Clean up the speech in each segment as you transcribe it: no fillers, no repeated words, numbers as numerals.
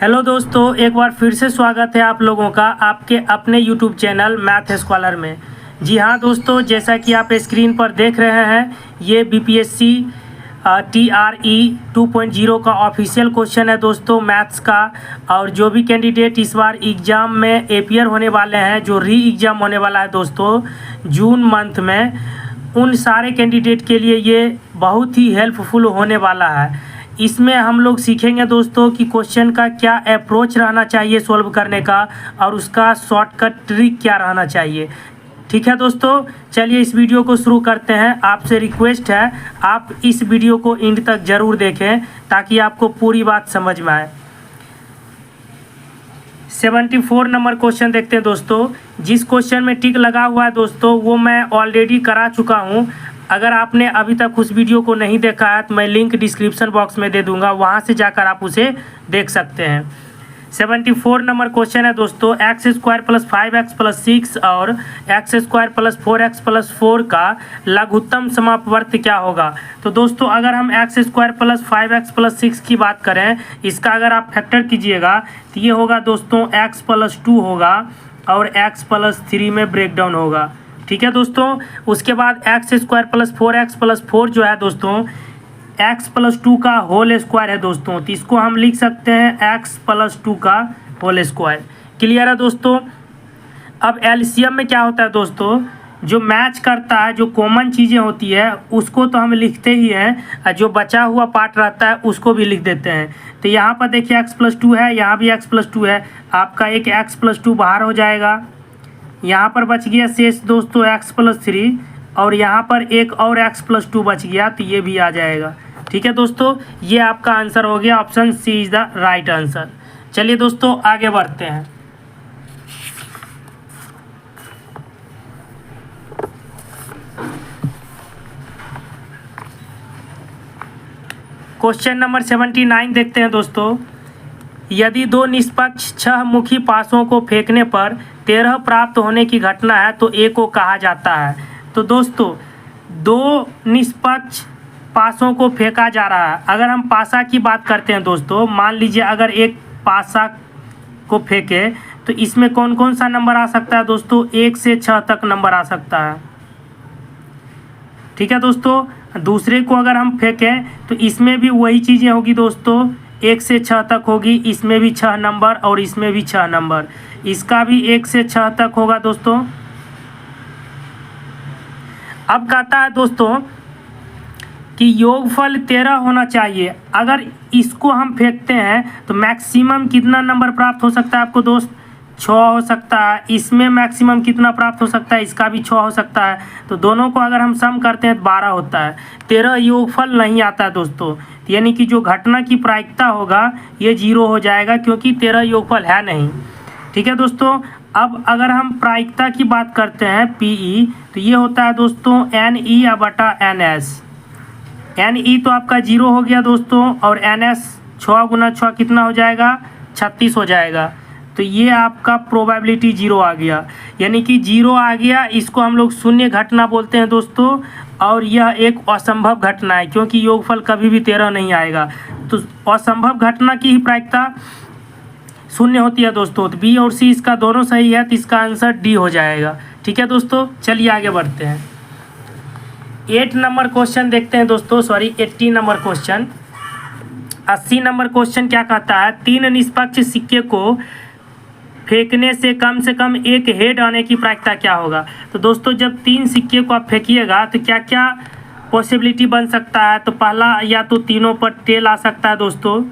Hello दोस्तों, एक बार फिर से स्वागत है आप लोगों का आपके अपने यूट्यूब चैनल मैथ स्कॉलर में। जी हाँ दोस्तों, जैसा कि आप स्क्रीन पर देख रहे हैं, ये बीपीएससी TRE 2.0 का ऑफिशियल क्वेश्चन है दोस्तों मैथ्स का। और जो भी कैंडिडेट इस बार एग्ज़ाम में अपियर होने वाले हैं, जो री एग्ज़ाम होने वाला है दोस्तों जून मंथ में, उन सारे कैंडिडेट के लिए ये बहुत ही हेल्पफुल होने वाला है। इसमें हम लोग सीखेंगे दोस्तों कि क्वेश्चन का क्या अप्रोच रहना चाहिए सॉल्व करने का और उसका शॉर्टकट ट्रिक क्या रहना चाहिए। ठीक है दोस्तों, चलिए इस वीडियो को शुरू करते हैं। आपसे रिक्वेस्ट है आप इस वीडियो को एंड तक ज़रूर देखें ताकि आपको पूरी बात समझ में आए। 74 नंबर क्वेश्चन देखते हैं दोस्तों। जिस क्वेश्चन में टिक लगा हुआ है दोस्तों वो मैं ऑलरेडी करा चुका हूँ। अगर आपने अभी तक उस वीडियो को नहीं देखा है तो मैं लिंक डिस्क्रिप्शन बॉक्स में दे दूंगा, वहां से जाकर आप उसे देख सकते हैं। 74 नंबर क्वेश्चन है दोस्तों, x² + 5x + 6 और x² + 4x + 4 का लघुत्तम समापवर्त क्या होगा। तो दोस्तों अगर हम x² + 5x + 6 की बात करें, इसका अगर आप फैक्टर कीजिएगा तो ये होगा दोस्तों x + 2 होगा और x + 3 में ब्रेक डाउन होगा। ठीक है दोस्तों, उसके बाद x² + 4x + 4 जो है दोस्तों x + 2 का होल स्क्वायर है दोस्तों, तो इसको हम लिख सकते हैं x + 2 का होल स्क्वायर। क्लियर है दोस्तों। अब एलसीएम में क्या होता है दोस्तों, जो मैच करता है, जो कॉमन चीज़ें होती है उसको तो हम लिखते ही हैं, जो बचा हुआ पार्ट रहता है उसको भी लिख देते हैं। तो यहाँ पर देखिए x + 2 है, यहाँ भी x + 2 है, आपका एक x + 2 बाहर हो जाएगा। यहाँ पर बच गया शेष दोस्तों x + 3 और यहाँ पर एक और x + 2 बच गया, तो ये भी आ जाएगा। ठीक है दोस्तों, ये आपका आंसर हो गया, option C is the right answer. चलिए दोस्तों आगे बढ़ते हैं। क्वेश्चन नंबर 79 देखते हैं दोस्तों। यदि दो निष्पक्ष 6 मुखी पासों को फेंकने पर 13 प्राप्त होने की घटना है तो ए को कहा जाता है। तो दोस्तों दो निष्पक्ष पासों को फेंका जा रहा है। अगर हम पासा की बात करते हैं दोस्तों, मान लीजिए अगर एक पासा को फेंके तो इसमें कौन कौन सा नंबर आ सकता है दोस्तों, 1 से 6 तक नंबर आ सकता है। ठीक है दोस्तों, दूसरे को अगर हम फेंकें तो इसमें भी वही चीज़ें होगी दोस्तों, 1 से 6 तक होगी, इसमें भी 6 नंबर और इसमें भी 6 नंबर, इसका भी 1 से 6 तक होगा दोस्तों। अब कहता है दोस्तों कि योगफल 13 होना चाहिए। अगर इसको हम फेंकते हैं तो मैक्सिमम कितना नंबर प्राप्त हो सकता है आपको दोस्त, 6 हो सकता है। इसमें मैक्सिमम कितना प्राप्त हो सकता है, इसका भी 6 हो सकता है। तो दोनों को अगर हम सम करते हैं तो 12 होता है। 13 योगफल नहीं आता है दोस्तों, यानी कि जो घटना की प्रायिकता होगा ये 0 हो जाएगा क्योंकि 13 योगफल है नहीं। ठीक है दोस्तों, अब अगर हम प्रायिकता की बात करते हैं PE, तो ये होता है दोस्तों NE/NS। NE तो आपका 0 हो गया दोस्तों और NS 6 × 6 कितना हो जाएगा, 36 हो जाएगा। तो ये आपका प्रोबेबिलिटी 0 आ गया, यानी कि 0 आ गया। इसको हम लोग शून्य घटना बोलते हैं दोस्तों, और यह एक असंभव घटना है क्योंकि योगफल कभी भी 13 नहीं आएगा। तो असंभव घटना की ही प्रायिकता शून्य होती है दोस्तों। तो B और C इसका दोनों सही है, तो इसका आंसर D हो जाएगा। ठीक है दोस्तों, चलिए आगे बढ़ते हैं। 8 नंबर क्वेश्चन देखते हैं दोस्तों, 80 नंबर क्वेश्चन। 80 नंबर क्वेश्चन क्या कहता है, 3 निष्पक्ष सिक्के को फेंकने से कम एक हेड आने की प्रायिकता क्या होगा। तो दोस्तों जब 3 सिक्के को आप फेंकिएगा तो क्या क्या पॉसिबिलिटी बन सकता है। तो पहला, या तो तीनों पर टेल आ सकता है दोस्तों,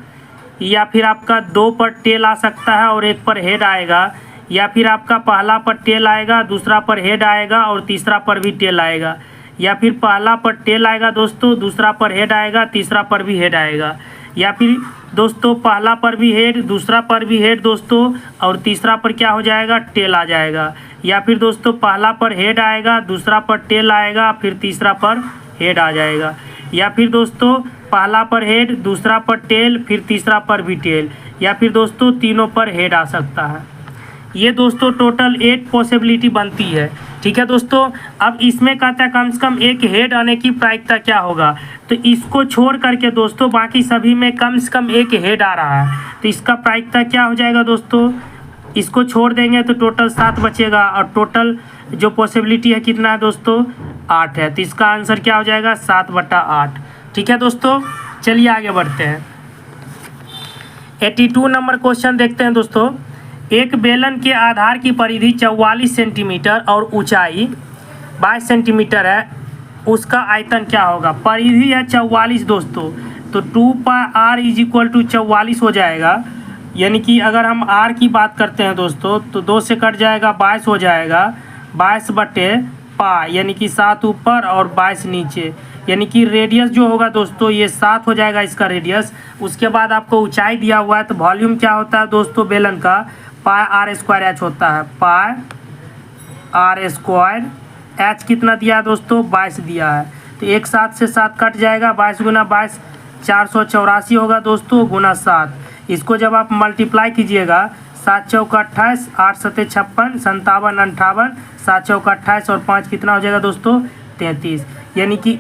या फिर आपका 2 पर टेल आ सकता है और 1 पर हेड आएगा, या फिर आपका पहला पर टेल आएगा, दूसरा पर हेड आएगा और तीसरा पर भी टेल आएगा, या फिर पहला पर टेल आएगा दोस्तों, दूसरा पर हेड आएगा, तीसरा पर भी हेड आएगा, या फिर दोस्तों पहला पर भी हेड, दूसरा पर भी हेड दोस्तों और तीसरा पर क्या हो जाएगा, टेल आ जाएगा, या फिर दोस्तों पहला पर हेड आएगा, दूसरा पर टेल आएगा, फिर तीसरा पर हेड आ जाएगा, या फिर दोस्तों पहला पर हेड, दूसरा पर टेल, फिर तीसरा पर भी टेल, या फिर दोस्तों तीनों पर हेड आ सकता है। ये दोस्तों टोटल 8 पॉसिबिलिटी बनती है। ठीक है दोस्तों, अब इसमें कहता है कम से कम एक हेड आने की प्रायिकता क्या होगा, तो इसको छोड़ करके दोस्तों बाकी सभी में कम से कम एक हेड आ रहा है, तो इसका प्रायिकता क्या हो जाएगा दोस्तों, इसको छोड़ देंगे तो टोटल 7 बचेगा और टोटल जो पॉसिबिलिटी है कितना है दोस्तों 8 है, तो इसका आंसर क्या हो जाएगा 7/8। ठीक है दोस्तों, चलिए आगे बढ़ते हैं। 82 नंबर क्वेश्चन देखते हैं दोस्तों। एक बेलन के आधार की परिधि 44 सेंटीमीटर और ऊंचाई 22 सेंटीमीटर है, उसका आयतन क्या होगा। परिधि है 44 दोस्तों, तो 2πr = 44 हो जाएगा, यानी कि अगर हम r की बात करते हैं दोस्तों तो 2 से कट जाएगा 22 हो जाएगा, 22/π यानी कि 7 ऊपर और 22 नीचे, यानी कि रेडियस जो होगा दोस्तों ये 7 हो जाएगा इसका रेडियस। उसके बाद आपको ऊंचाई दिया हुआ है, तो वॉल्यूम क्या होता है दोस्तों बेलन का πr² होता है, πr²। h कितना दिया है दोस्तों 22 दिया है, तो एक 7 से 7 कट जाएगा, 22 × 22 484 होगा दोस्तों, गुना 7। इसको जब आप मल्टीप्लाई कीजिएगा 7 चौक 28, 8 सत्ते 56, 57 58, 7 चौक 28 और 5 कितना हो जाएगा दोस्तों 33, यानी कि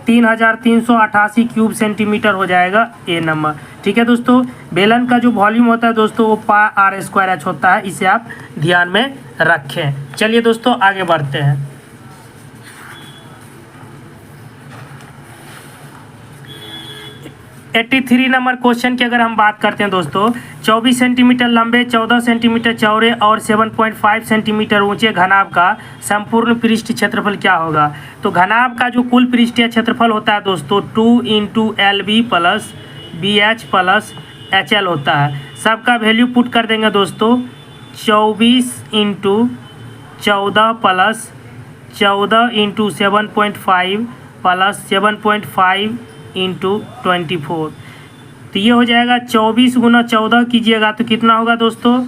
3388 क्यूब सेंटीमीटर हो जाएगा ए नंबर। ठीक है दोस्तों, बेलन का जो वॉल्यूम होता है दोस्तों वो πr² होता है, इसे आप ध्यान में रखें। चलिए दोस्तों आगे बढ़ते हैं। एट्टी 83 नंबर क्वेश्चन की अगर हम बात करते हैं दोस्तों, 24 सेंटीमीटर लंबे, 14 सेंटीमीटर चौड़े और 7.5 सेंटीमीटर ऊंचे घनाभ का संपूर्ण पृष्ठ क्षेत्रफल क्या होगा। तो घनाभ का जो कुल पृष्ठीय क्षेत्रफल होता है दोस्तों 2 × LB + BH + HL होता है। सबका वैल्यू पुट कर देंगे दोस्तों, 24 × 14 + 14 × 7.5 + 7.5 × 24, तो ये हो जाएगा 24 × 14 कीजिएगा तो कितना होगा दोस्तों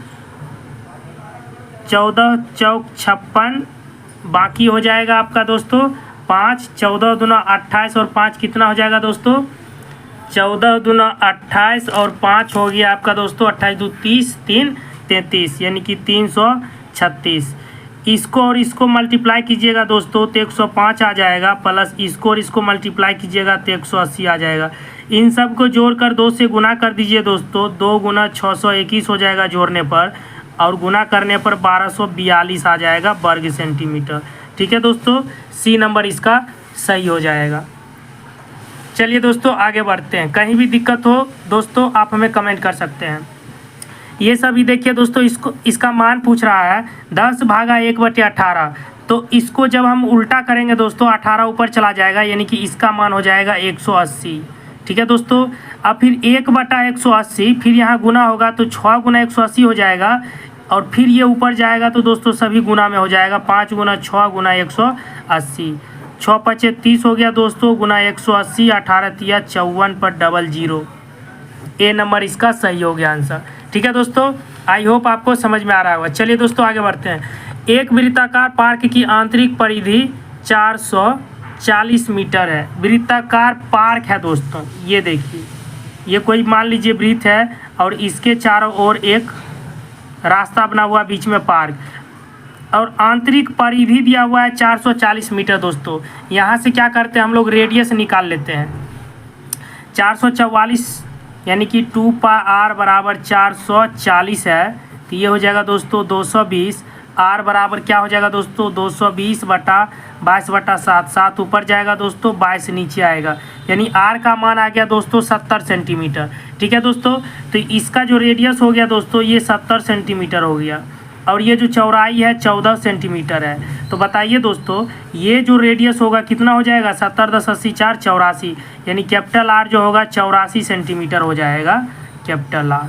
14 चौक 56, बाकी हो जाएगा आपका दोस्तों 5, 14 दूना 28 और 5 कितना हो जाएगा दोस्तों 14 दूना 28 और 5 हो गया आपका दोस्तों 28 2 30, 3 33, यानी कि 336। इसको और इसको मल्टीप्लाई कीजिएगा दोस्तों तो 105 आ जाएगा, प्लस इसको और इसको मल्टीप्लाई कीजिएगा तो 180 आ जाएगा। इन सब को जोड़कर 2 से गुना कर दीजिए दोस्तों, 2 × 621 हो जाएगा जोड़ने पर, और गुना करने पर 1242 आ जाएगा वर्ग सेंटीमीटर। ठीक है दोस्तों, सी नंबर इसका सही हो जाएगा। चलिए दोस्तों आगे बढ़ते हैं। कहीं भी दिक्कत हो दोस्तों आप हमें कमेंट कर सकते हैं। ये सभी देखिए दोस्तों, इसका मान पूछ रहा है 10/1/18, तो इसको जब हम उल्टा करेंगे दोस्तों 18 ऊपर चला जाएगा, यानी कि इसका मान हो जाएगा 180। ठीक है दोस्तों, अब फिर 1/180, फिर यहाँ गुना होगा तो 6 × 180 हो जाएगा, और फिर ये ऊपर जाएगा तो दोस्तों सभी गुना में हो जाएगा, 5 × 6 × 180, 6 × 5 = 30 हो गया दोस्तों, गुना 180, 18 × 3 = 54 पर 00। ए नंबर इसका सही हो गया आंसर। ठीक है दोस्तों, आई होप आपको समझ में आ रहा होगा। चलिए दोस्तों आगे बढ़ते हैं। एक वृत्ताकार पार्क की आंतरिक परिधि 440 मीटर है। वृत्ताकार पार्क है दोस्तों, ये देखिए, ये कोई मान लीजिए वृत्त है और इसके चारों ओर एक रास्ता बना हुआ, बीच में पार्क, और आंतरिक परिधि दिया हुआ है 440 मीटर दोस्तों। यहाँ से क्या करते हैं हम लोग रेडियस निकाल लेते हैं। 444 यानी कि 2πr = 440 है, तो ये हो जाएगा दोस्तों 220। r बराबर क्या हो जाएगा दोस्तों 220/22/7, 7 ऊपर जाएगा दोस्तों 22 नीचे आएगा, यानी r का मान आ गया दोस्तों 70 सेंटीमीटर। ठीक है दोस्तों, तो इसका जो रेडियस हो गया दोस्तों ये 70 सेंटीमीटर हो गया, और ये जो चौड़ाई है 14 सेंटीमीटर है। तो बताइए दोस्तों ये जो रेडियस होगा कितना हो जाएगा 70 × 10 = 80 4 84, यानी कैपिटल R जो होगा 84 सेंटीमीटर हो जाएगा कैपिटल R।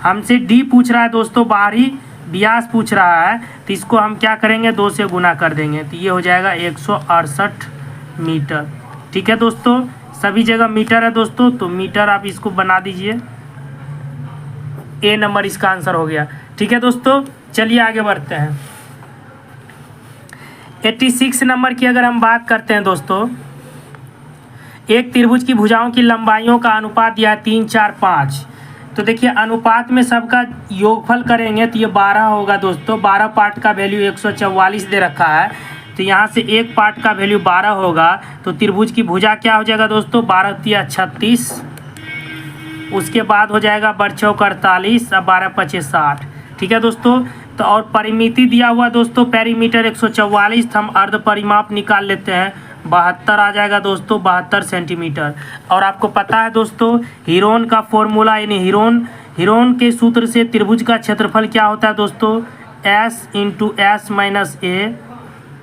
हमसे डी पूछ रहा है दोस्तों, बाहरी व्यास पूछ रहा है, तो इसको हम क्या करेंगे 2 से गुना कर देंगे, तो ये हो जाएगा 168 मीटर। ठीक है दोस्तों, सभी जगह मीटर है दोस्तों, तो मीटर आप इसको बना दीजिए, ए नंबर इसका आंसर हो गया। ठीक है दोस्तों, चलिए आगे बढ़ते हैं। 86 नंबर की अगर हम बात करते हैं दोस्तों, एक त्रिभुज की भुजाओं की लंबाइयों का अनुपात दिया है 3 4 5। तो देखिए अनुपात में सबका योगफल करेंगे तो ये 12 होगा दोस्तों। 12 पार्ट का वैल्यू 144 दे रखा है, तो यहाँ से एक पार्ट का वैल्यू 12 होगा। तो त्रिभुज की भुजा क्या हो जाएगा दोस्तों, 12 तिया 36, उसके बाद हो जाएगा 12 चौक 48 और 12 पचे 60। ठीक है दोस्तों। तो और परिमिति दिया हुआ दोस्तों पेरीमीटर 144, हम अर्ध परिमाप निकाल लेते हैं, 72 आ जाएगा दोस्तों, 72 सेंटीमीटर। और आपको पता है दोस्तों हीरोन का फॉर्मूला, यानी हीरोन के सूत्र से त्रिभुज का क्षेत्रफल क्या होता है दोस्तों, S into s minus a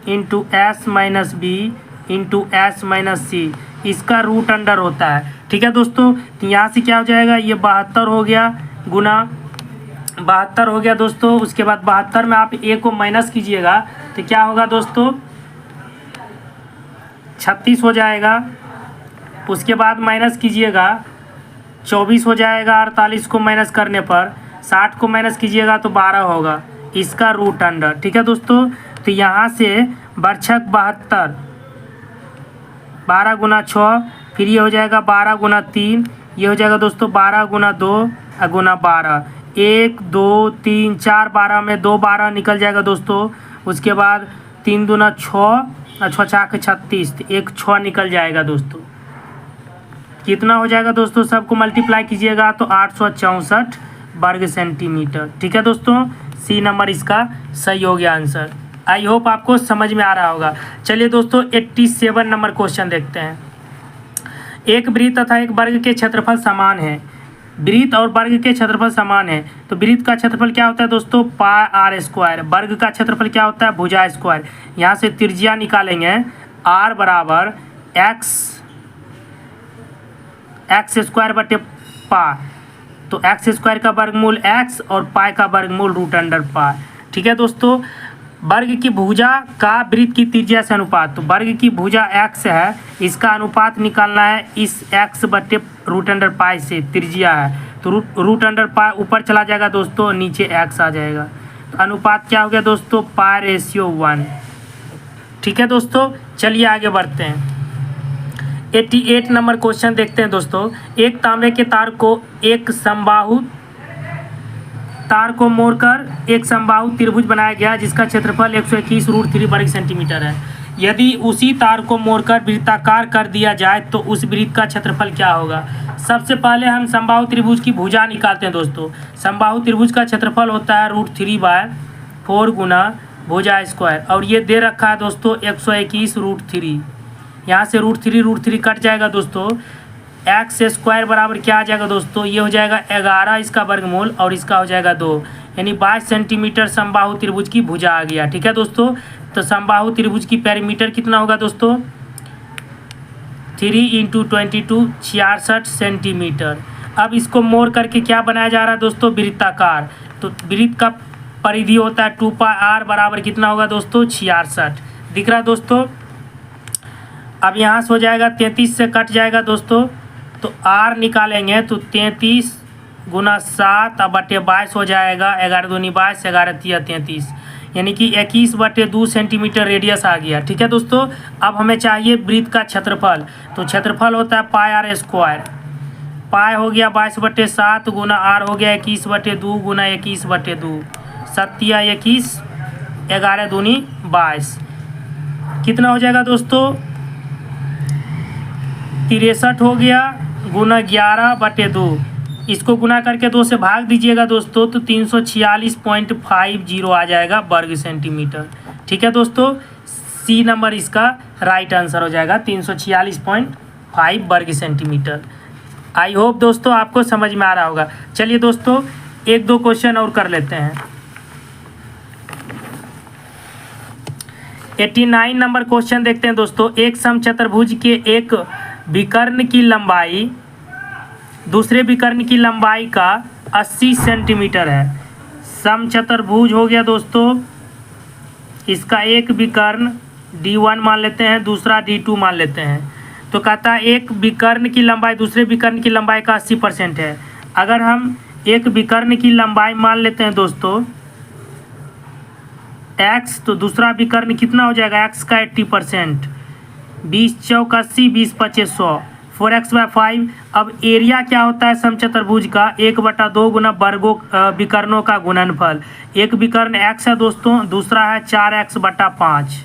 into s minus b into s minus c, इसका रूट अंडर होता है। ठीक है दोस्तों। तो यहाँ से क्या हो जाएगा, ये 72 हो गया गुना 72 हो गया दोस्तों। उसके बाद 72 में आप ए को माइनस कीजिएगा तो क्या होगा दोस्तों, 36 हो जाएगा। उसके बाद माइनस कीजिएगा 24 हो जाएगा, 48 को माइनस करने पर 60 को माइनस कीजिएगा तो 12 होगा, इसका रूट अंडर। ठीक है दोस्तों। तो यहाँ से बरछक 72, 12 गुना 6, फिर ये हो जाएगा 12 गुना 3, ये हो जाएगा दोस्तों 12 गुना 2 और गुना 12, 1 2 3 4, 12 में 2 12 निकल जाएगा दोस्तों। उसके बाद 3 दूना 6 और 6 छाक 36, एक 6 निकल जाएगा दोस्तों। कितना हो जाएगा दोस्तों, सबको मल्टीप्लाई कीजिएगा तो 864 वर्ग सेंटीमीटर। ठीक है दोस्तों, सी नंबर इसका सही हो गया आंसर। आई होप आपको समझ में आ रहा होगा। चलिए दोस्तों 87 नंबर क्वेश्चन देखते हैं। एक वृत्त तथा एक वर्ग के क्षेत्रफल समान है। वृत्त और वर्ग के क्षेत्रफल समान है, तो वृत्त का क्षेत्रफल क्या होता है दोस्तों, पाई आर स्क्वायर। वर्ग का क्षेत्रफल क्या होता है, भुजा स्क्वायर। यहाँ से त्रिज्या निकालेंगे, आर बराबर एक्स स्क्वायर बटे पाई, तो एक्स स्क्वायर का वर्गमूल एक्स और पाई का वर्गमूल रूट अंडर पाई। ठीक है दोस्तों। वर्ग की भुजा का वृत्त की त्रिज्या से अनुपात, तो वर्ग की भुजा एक्स है, इसका अनुपात निकालना है इस एक्स बटे रूट अंडर पाई से, त्रिज्या है तो रूट अंडर पाई ऊपर चला जाएगा दोस्तों, नीचे एक्स आ जाएगा। तो अनुपात क्या हो गया दोस्तों, पाई/1। ठीक है दोस्तों। चलिए आगे बढ़ते हैं। 88 नंबर क्वेश्चन देखते हैं दोस्तों। एक तांबे के तार को एक समबाहु तार को मोड़कर एक समबाहु त्रिभुज बनाया गया जिसका क्षेत्रफल 121√3 वर्ग सेंटीमीटर है। यदि उसी तार को मोड़कर वृत्ताकार कर दिया जाए तो उस वृत्त का क्षेत्रफल क्या होगा। सबसे पहले हम समबाहु त्रिभुज की भुजा निकालते हैं दोस्तों। समबाहु त्रिभुज का क्षेत्रफल होता है √3/4 गुना भुजा स्क्वायर, और ये दे रखा है दोस्तों 121√3। यहाँ से √3 कट जाएगा दोस्तों, एक्स स्क्वायर बराबर क्या आ जाएगा दोस्तों, ये हो जाएगा 11 इसका वर्गमूल और इसका हो जाएगा 2, यानी 22 सेंटीमीटर समबाहु त्रिभुज की भुजा आ गया। ठीक है दोस्तों। तो समबाहु त्रिभुज की पेरीमीटर कितना होगा दोस्तों, 3 × 22 66 सेंटीमीटर। अब इसको मोड़ करके क्या बनाया जा रहा है दोस्तों, वृत्ताकार। तो वृत्त का परिधि होता है 2πr बराबर कितना होगा दोस्तों, 66। दिख रहा है दोस्तों। अब यहाँ से हो जाएगा 33 से कट जाएगा दोस्तों, तो r निकालेंगे तो 33 गुना 7 और बटे 22 हो जाएगा, 11 दूनी 22, 11 तिया 33, यानी कि 21/2 सेंटीमीटर रेडियस आ गया। ठीक है दोस्तों। अब हमें चाहिए वृत्त का क्षेत्रफल, तो क्षेत्रफल होता है पाई/r²। पाई हो गया 22/7 गुना r हो गया 21/2 गुना 21/2, 7 तिया 21, 11 दूनी 22, कितना हो जाएगा दोस्तों, 63 हो गया गुना 11/2। इसको गुना करके 2 से भाग दीजिएगा दोस्तों तो 346.50 आ जाएगा वर्ग सेंटीमीटर। ठीक है दोस्तों, सी नंबर इसका राइट आंसर हो जाएगा, 346.5 वर्ग सेंटीमीटर। आई होप दोस्तों आपको समझ में आ रहा होगा। चलिए दोस्तों 1-2 क्वेश्चन और कर लेते हैं। 89 नंबर क्वेश्चन देखते हैं दोस्तों। एक समचतुर्भुज के एक विकर्ण की लंबाई दूसरे विकर्ण की लंबाई का 80 सेंटीमीटर है। समचतुर्भुज हो गया दोस्तों, इसका एक विकर्ण D1 मान लेते हैं, दूसरा D2 मान लेते हैं। तो कहता है एक विकर्ण की लंबाई दूसरे विकर्ण की लंबाई का 80% है। अगर हम एक विकर्ण की लंबाई मान लेते हैं दोस्तों x, तो दूसरा विकर्ण कितना हो जाएगा, x का 80%, 20 × 4 = 80, 20 × 5 = 100, 4x/5। अब एरिया क्या होता है समचतुर्भुज का, 1/2 गुना वर्गों विकर्णों का गुणनफल। एक विकर्ण x है दोस्तों, दूसरा है 4x/5।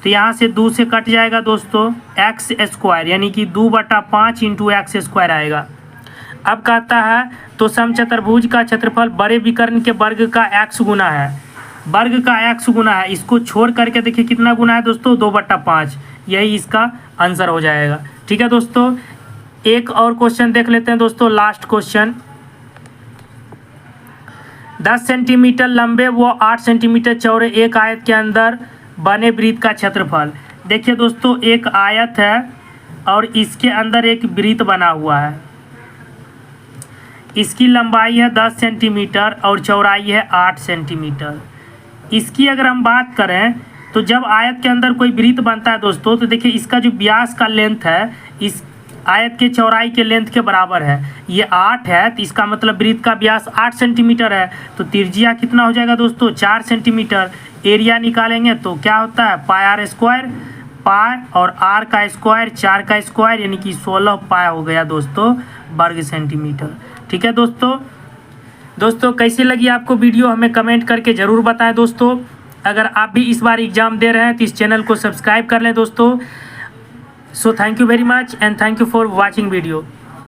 तो यहाँ से 2 से कट जाएगा दोस्तों x² यानी कि 2/5 इंटू x² आएगा। अब कहता है तो समचतुर्भुज का क्षेत्रफल बड़े विकर्ण के वर्ग का x गुना है, वर्ग का x गुना है। इसको छोड़ करके देखिए कितना गुना है दोस्तों, 2/5। यही इसका आंसर हो जाएगा। ठीक है दोस्तों, एक और क्वेश्चन देख लेते हैं दोस्तों, लास्ट क्वेश्चन। 10 सेंटीमीटर लंबे व 8 सेंटीमीटर चौड़े एक आयत के अंदर बने वृत्त का क्षेत्रफल। देखिए दोस्तों, एक आयत है और इसके अंदर एक वृत्त बना हुआ है। इसकी लंबाई है 10 सेंटीमीटर और चौड़ाई है 8 सेंटीमीटर। इसकी अगर हम बात करें तो जब आयत के अंदर कोई वृत्त बनता है दोस्तों, तो देखिए इसका जो व्यास का लेंथ है इस आयत के चौड़ाई के लेंथ के बराबर है। ये 8 है तो इसका मतलब वृत्त का व्यास 8 सेंटीमीटर है। तो त्रिज्या कितना हो जाएगा दोस्तों, 4 सेंटीमीटर। एरिया निकालेंगे तो क्या होता है, πr², पाई और r का स्क्वायर, 4 का स्क्वायर यानी कि 16 पाई हो गया दोस्तों वर्ग सेंटीमीटर। ठीक है दोस्तों कैसी लगी आपको वीडियो हमें कमेंट करके ज़रूर बताएं दोस्तों। अगर आप भी इस बार एग्ज़ाम दे रहे हैं तो इस चैनल को सब्सक्राइब कर लें दोस्तों। So thank you very much and thank you for watching video.